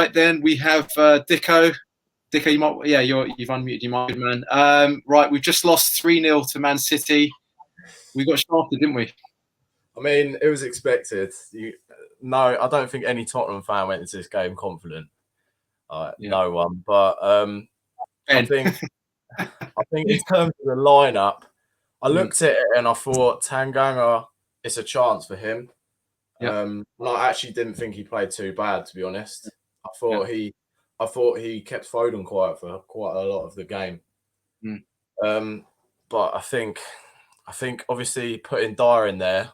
Right then, we have DICKO. DICKO, you might, yeah, you've unmuted. You might, good man. Right, we've just lost 3-0 to Man City. We got shafted, didn't we? I mean, it was expected. No, I don't think any Tottenham fan went into this game confident. No one. But I think in terms of the lineup, I looked at it and I thought Tanganga, it's a chance for him. And I actually didn't think he played too bad, to be honest. I thought he kept Foden quiet for quite a lot of the game. But I think obviously putting Dyer in there,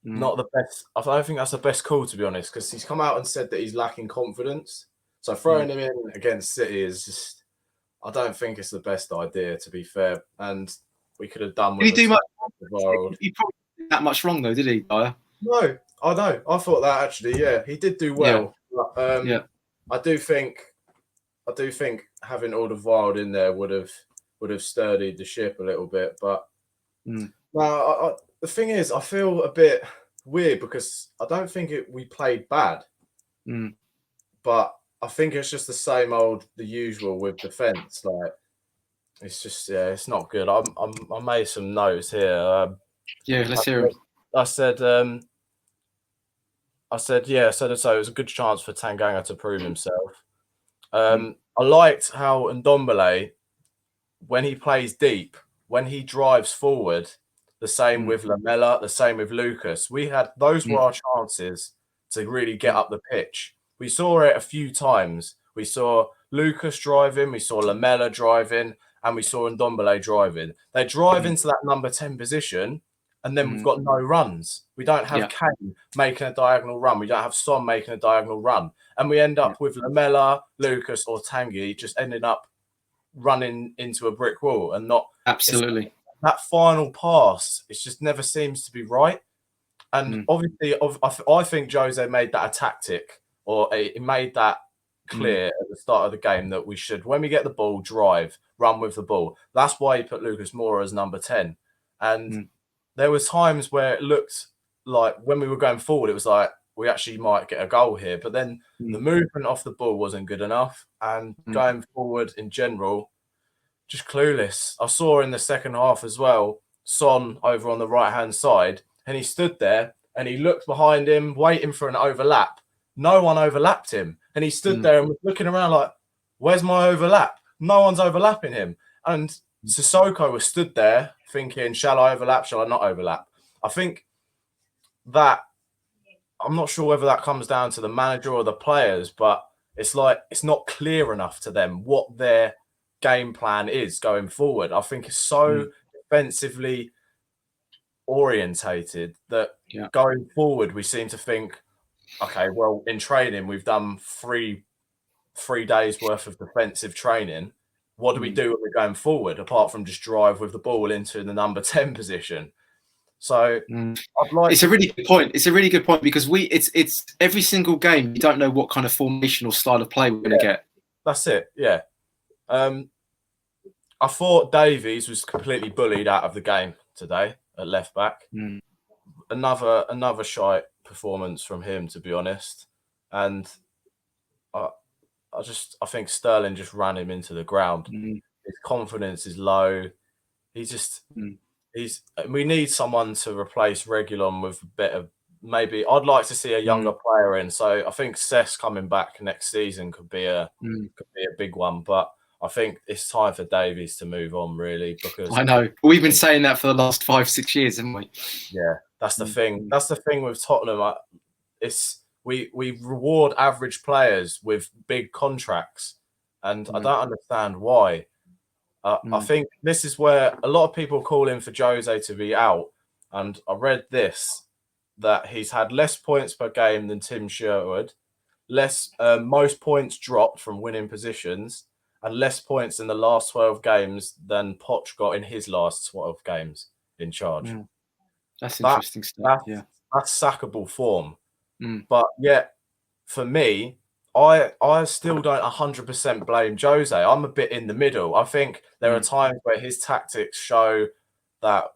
not the best. I don't think that's the best call, to be honest, because he's come out and said that he's lacking confidence. So throwing him in against City is just, I don't think it's the best idea, to be fair. And we could have done with. Did he do much? He probably didn't that much wrong though, did he, Dyer? No, I know. I thought that actually, yeah, he did do well. But, I do think having Alderweireld in there would have sturdied the ship a little bit. But the thing is, I feel a bit weird because I don't think we played bad, but I think it's just the same old, the usual with defence. Like it's just, it's not good. I made some notes here. Let's hear it. I said, so it was a good chance for Tanganga to prove himself. I liked how Ndombele, when he plays deep, when he drives forward, the same with Lamela, the same with Lucas. Those were our chances to really get up the pitch. We saw it a few times. We saw Lucas driving, we saw Lamela driving, and we saw Ndombele driving. They drive into that number 10 position, and then we've got no runs. We don't have Kane making a diagonal run. We don't have Son making a diagonal run. And we end up with Lamela, Lucas, or Tanguy just ending up running into a brick wall and not... Absolutely. That final pass, it just never seems to be right. And obviously, I think Jose made that a tactic, or he made that clear at the start of the game that we should, when we get the ball, drive, run with the ball. That's why he put Lucas Moura as number 10. And there was times where it looked like when we were going forward, it was like we actually might get a goal here. But then the movement off the ball wasn't good enough. And going forward in general, just clueless. I saw in the second half as well, Son over on the right-hand side, and he stood there and he looked behind him, waiting for an overlap. No one overlapped him. And he stood there and was looking around like, where's my overlap? No one's overlapping him. And Sissoko was stood there thinking, shall I overlap? Shall I not overlap? I think that, I'm not sure whether that comes down to the manager or the players, but it's like, it's not clear enough to them what their game plan is going forward. I think it's so defensively orientated that going forward, we seem to think, okay, well, in training, we've done three days worth of defensive training. What do we do when we're going forward, apart from just drive with the ball into the number 10 position? So it's a really good point. It's a really good point because it's every single game, you don't know what kind of formational style of play we're going to get. That's it, yeah. I thought Davies was completely bullied out of the game today at left back. Another shite performance from him, to be honest. And I think Sterling just ran him into the ground. His confidence is low. We need someone to replace Reguilon with a bit of, maybe I'd like to see a younger player in. So I think Cesc coming back next season could be a big one. But I think it's time for Davies to move on, really, because I know we've been saying that for the last 5-6 years, haven't we? Yeah, that's the thing. That's the thing with Tottenham. We reward average players with big contracts, and I don't understand why. I think this is where a lot of people call in for Jose to be out, and I read this, that he's had less points per game than Tim Sherwood, most points dropped from winning positions, and less points in the last 12 games than Poch got in his last 12 games in charge. That's interesting stuff. That's sackable form. But yet, for me, I still don't 100% blame Jose. I'm a bit in the middle. I think there are times where his tactics show that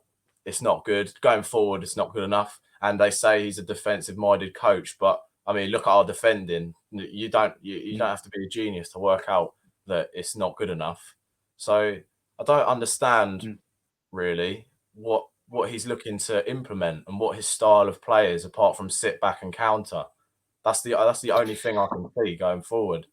it's not good. Going forward, it's not good enough. And they say he's a defensive-minded coach. But I mean, look at our defending. You don't have to be a genius to work out that it's not good enough. So I don't understand really what he's looking to implement and what his style of play is, apart from sit back and counter. That's the only thing I can see going forward.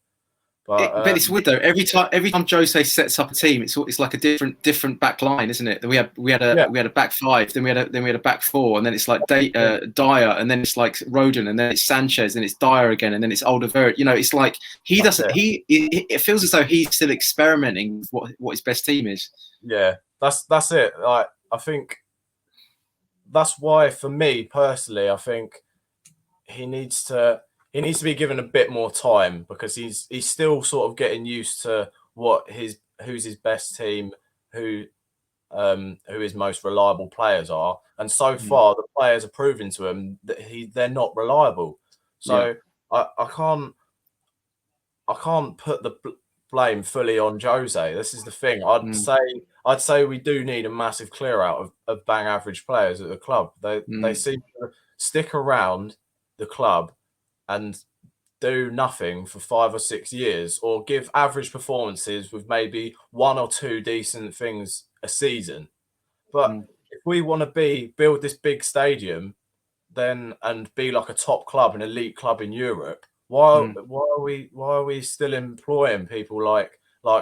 But it's weird though. Every time Jose sets up a team, it's like a different back line, isn't it? We had a back five, then we had a back four, and then it's like Dyer, and then it's like Rodon, and then it's Sanchez, and it's Dyer again, and then it's Alderweireld. You know, it's like he doesn't. It feels as though he's still experimenting with what his best team is. Yeah, that's it. Like, I think that's why, for me personally, I think he needs to be given a bit more time, because he's still sort of getting used to who's his best team, who his most reliable players are, and so far the players are proving to him that they're not reliable. So I can't put the blame fully on Jose. This is the thing. I'd say we do need a massive clear out of bang average players at the club. They seem to stick around the club and do nothing for 5 or 6 years, or give average performances with maybe 1 or 2 decent things a season. But if we want to build this big stadium, and be like a top club, an elite club in Europe, why are we still employing people like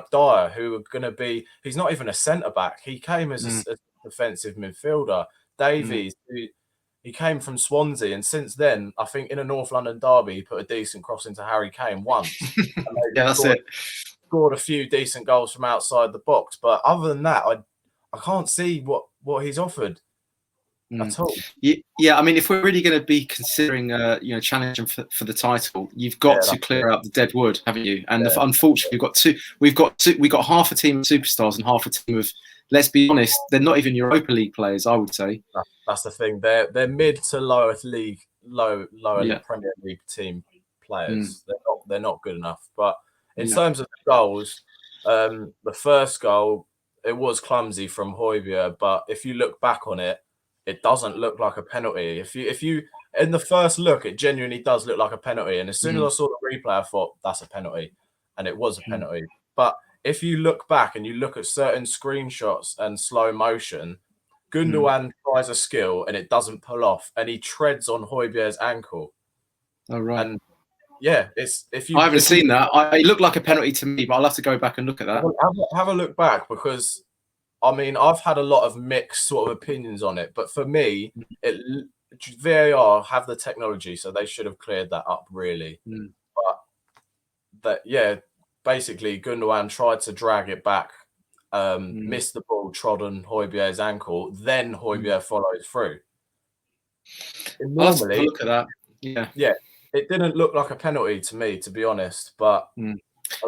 Dyer, who are going to be? He's not even a centre back. He came as a defensive midfielder. Davies, he came from Swansea, and since then, I think in a North London derby, he put a decent cross into Harry Kane once. That's it. Scored a few decent goals from outside the box, but other than that, I can't see what he's offered at all. Yeah, I mean, if we're really going to be considering, challenging for the title, you've got to clear out the dead wood, haven't you? And unfortunately, we've got half a team of superstars and half a team of, let's be honest, they're not even Europa League players, I would say. That's the thing. They're mid to lower Premier League team players. They're not good enough. But in terms of the goals, the first goal, it was clumsy from Højbjerg, but if you look back on it, it doesn't look like a penalty. If you in the first look, it genuinely does look like a penalty. And as soon as I saw the replay, I thought that's a penalty, and it was a penalty. But if you look back and you look at certain screenshots and slow motion, Gundogan tries a skill and it doesn't pull off, and he treads on Højbjerg's ankle. Oh right. And yeah, I haven't seen that. It looked like a penalty to me, but I'll have to go back and look at that. Have a look back, because I mean, I've had a lot of mixed sort of opinions on it, but for me, VAR have the technology, so they should have cleared that up, really. But basically, Gundogan tried to drag it back, missed the ball, trod on Højbjerg's ankle, then Højbjerg followed through. I'll have to look at that. Yeah, it didn't look like a penalty to me, to be honest, but.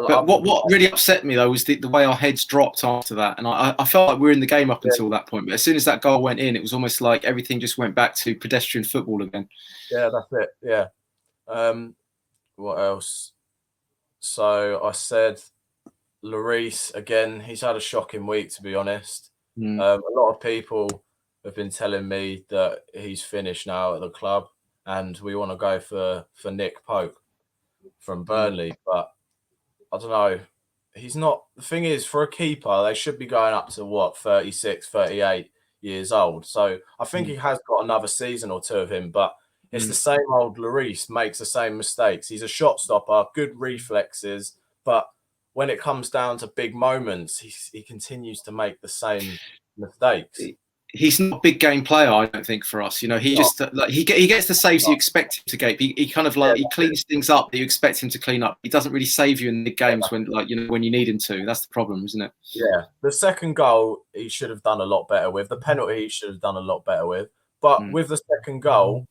But what really upset me though was the way our heads dropped after that, and I felt like we were in the game up until that point. But as soon as that goal went in, it was almost like everything just went back to pedestrian football again. Yeah, that's it. Yeah. What else? So I said, Lloris again. He's had a shocking week, to be honest. A lot of people have been telling me that he's finished now at the club, and we want to go for Nick Pope from Burnley, but. I don't know. He's not. The thing is, for a keeper, they should be going up to 36, 38 years old. So I think he has got another season or two of him, but it's the same old Lloris, makes the same mistakes. He's a shot stopper, good reflexes, but when it comes down to big moments, he continues to make the same mistakes. He's not a big game player, I don't think, for us. He just he gets the saves you expect him to get. He kind of he cleans things up that you expect him to clean up. He doesn't really save you in the games when you need him to. That's the problem, isn't it? Yeah. The second goal he should have done a lot better with. The penalty he should have done a lot better with. But with the second goal,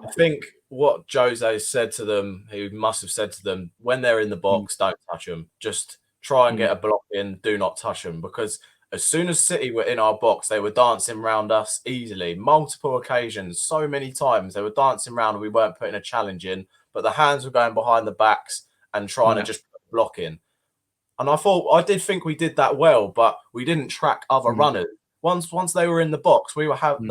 I think what Jose said to them, he must have said to them, when they're in the box, don't touch them. Just try and get a block in. Do not touch them, because as soon as City were in our box, they were dancing around us easily. Multiple occasions, so many times. They were dancing around and we weren't putting a challenge in, but the hands were going behind the backs and trying to just put a block in. And I did think we did that well, but we didn't track other runners. Once they were in the box, they were having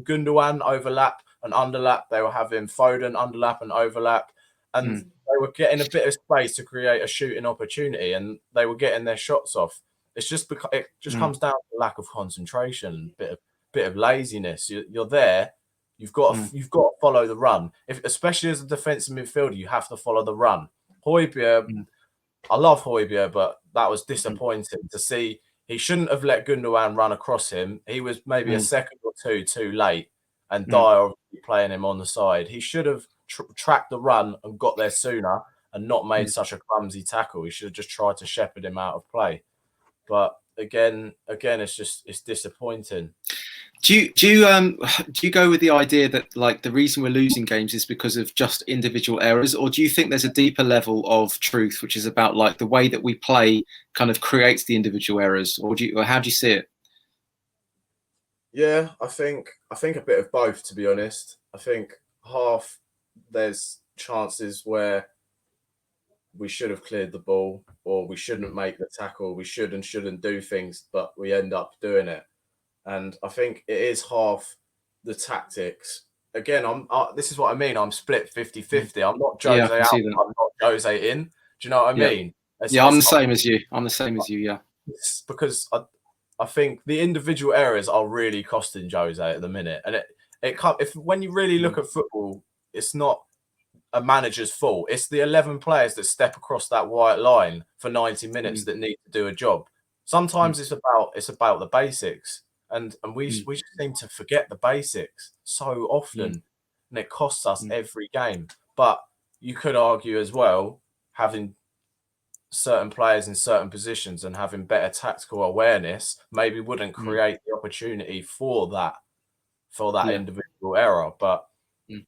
Gundogan overlap an underlap. They were having Foden underlap and overlap, and they were getting a bit of space to create a shooting opportunity, and they were getting their shots off. It's just because it just comes down to lack of concentration, bit of laziness. You're there. You've got to follow the run. Especially as a defensive midfielder, you have to follow the run. Højbjerg, I love Højbjerg, but that was disappointing to see. He shouldn't have let Gundogan run across him. He was maybe a second or two too late, and Dyer playing him on the side. He should have tracked the run and got there sooner, and not made such a clumsy tackle. He should have just tried to shepherd him out of play. But again, it's disappointing. Do you go with the idea that like the reason we're losing games is because of just individual errors, or do you think there's a deeper level of truth which is about like the way that we play kind of creates the individual errors, or how do you see it? Yeah, I think a bit of both, to be honest. I think half there's chances where we should have cleared the ball, or we shouldn't make the tackle, we should and shouldn't do things, but we end up doing it. And I think it is half the tactics. Again, this is what I mean. I'm split 50-50. I'm not Jose out, I'm not Jose in. Do you know what I mean? I'm the same as you. I'm the same as you, yeah. It's because I think the individual errors are really costing Jose at the minute. And when you really look at football, it's not a manager's fault. It's the 11 players that step across that white line for 90 minutes that need to do a job. Sometimes it's about the basics. And we just seem to forget the basics so often, and it costs us every game. But you could argue as well, having certain players in certain positions and having better tactical awareness maybe wouldn't create the opportunity for that individual error. But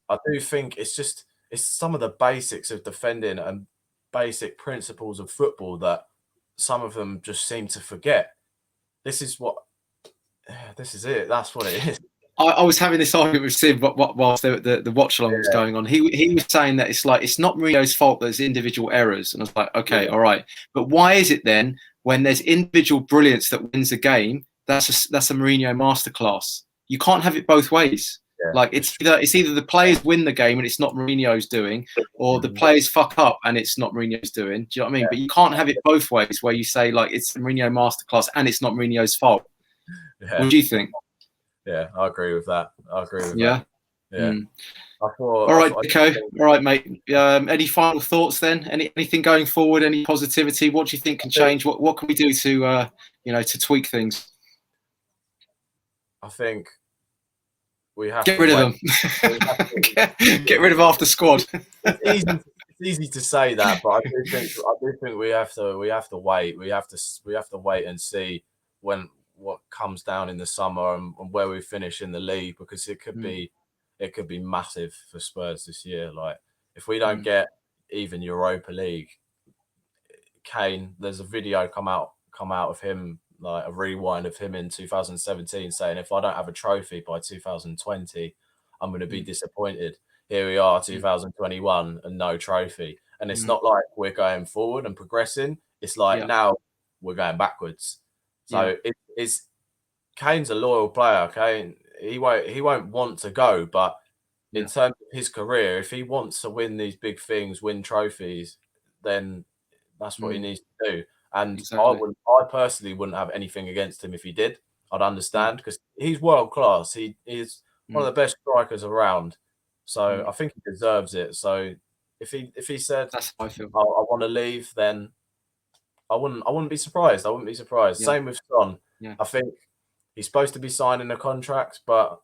I do think it's some of the basics of defending and basic principles of football that some of them just seem to forget. This is it. That's what it is. I was having this argument with Sim whilst the watch along was going on. He was saying that it's not Mourinho's fault that there's individual errors, and I was like, okay, all right, but why is it then when there's individual brilliance that wins a game, that's a Mourinho masterclass? You can't have it both ways. Yeah. Like it's either the players win the game and it's not Mourinho's doing, or the players fuck up and it's not Mourinho's doing. Do you know what I mean? But you can't have it both ways, where you say like it's the Mourinho masterclass and it's not Mourinho's fault. Yeah. What do you think? Yeah, I agree with that. That. Yeah. All right, DICKO. All right, mate. Any final thoughts then? Anything going forward? Any positivity? What do you think can change? What can we do to to tweak things? I think we have to get rid of them. Get rid of half the squad. It's easy to say that, but I do think we have to wait. We have to wait and see what comes down in the summer and where we finish in the league, because it could be massive for Spurs this year. Like if we don't get even Europa League, Kane, there's a video come out of him, like a rewind of him in 2017 saying, if I don't have a trophy by 2020, I'm going to be disappointed. Here we are, 2021, and no trophy. And it's not like we're going forward and progressing. It's like now we're going backwards. So it's Kane's a loyal player. Okay, he won't want to go, but in terms of his career, if he wants to win these big things, win trophies, then that's what he needs to do. And I personally wouldn't have anything against him if he did. I'd understand, because he's world class. He is one of the best strikers around. So I think he deserves it. So if he said, that's how I feel. I want to leave, then I wouldn't be surprised. Same with Son. I think he's supposed to be signing a contract, but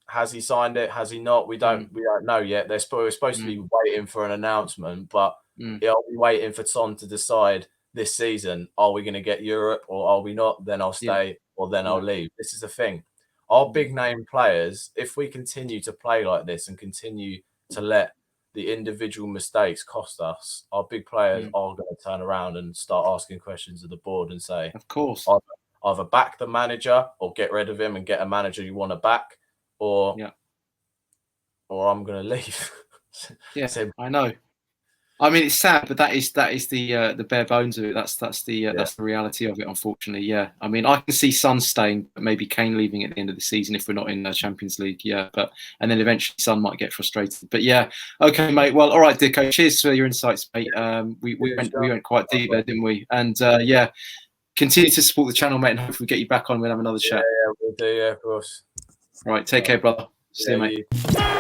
has he signed it? Has he not? We don't know yet. We're supposed to be waiting for an announcement, but I'll be waiting for Son to decide this season, are we going to get Europe or are we not? Then I'll stay or then I'll leave. This is the thing. Our big name players, if we continue to play like this and continue to let the individual mistakes cost us, our big players are going to turn around and start asking questions of the board and say, of course, either back the manager or get rid of him and get a manager you want to back, or I'm going to leave. Yeah, I know. I mean, it's sad, but that is the bare bones of it. That's the reality of it, unfortunately. Yeah, I mean, I can see Son staying, but maybe Kane leaving at the end of the season if we're not in the Champions League. Yeah, and then eventually Son might get frustrated. But yeah, okay, mate. Well, all right, Dicko. Cheers for your insights, mate. We went quite deep there, didn't we? And yeah, continue to support the channel, mate, and hopefully we get you back on. We'll have another chat. Yeah, we'll do. Yeah, of course. All right, take care, brother. See you, mate.